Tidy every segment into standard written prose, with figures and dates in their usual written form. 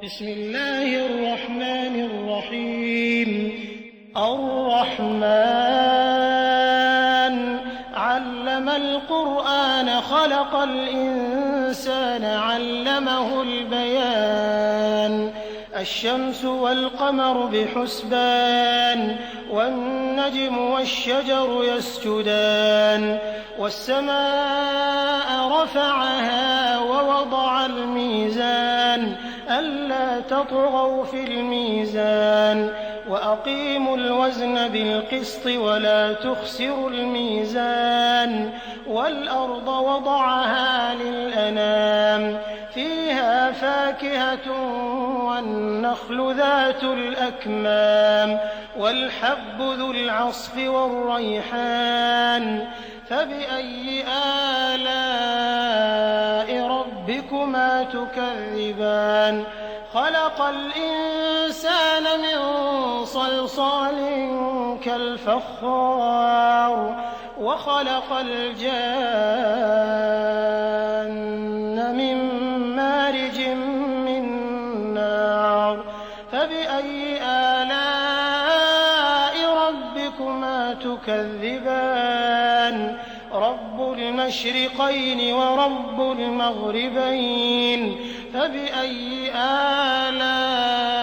بسم الله الرحمن الرحيم الرحمن علم القرآن خلق الإنسان علمه البيان الشمس والقمر بحسبان والنجم والشجر يسجدان والسماء رفعها ووضع الميزان ألا تطغوا في الميزان وأقيموا الوزن بالقسط ولا تخسروا الميزان والأرض وضعها للأنام فيها فاكهة والنخل ذات الأكمام والحب ذو العصف والريحان فبأي آلاء ربكما تكذبان خلق الإنسان من صلصال كالفخار وخلق الجان من مارج من نار فبأي آلاء ربكما تكذبان رب المشرقين ورب المغربين فبأي آلاء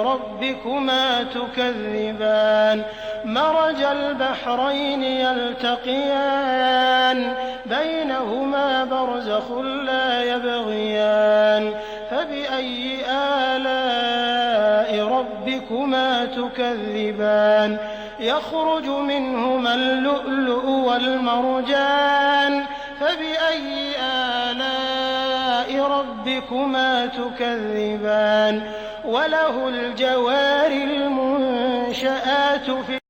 ربكما تكذبان مرج البحرين يلتقيان بينهما برزخ لا يبغيان فبأي آلاء ربكما تكذبان يخرج منهما اللؤلؤ والمرجان فبأي آلاء ربكما تكذبان وله الجوار المنشآت في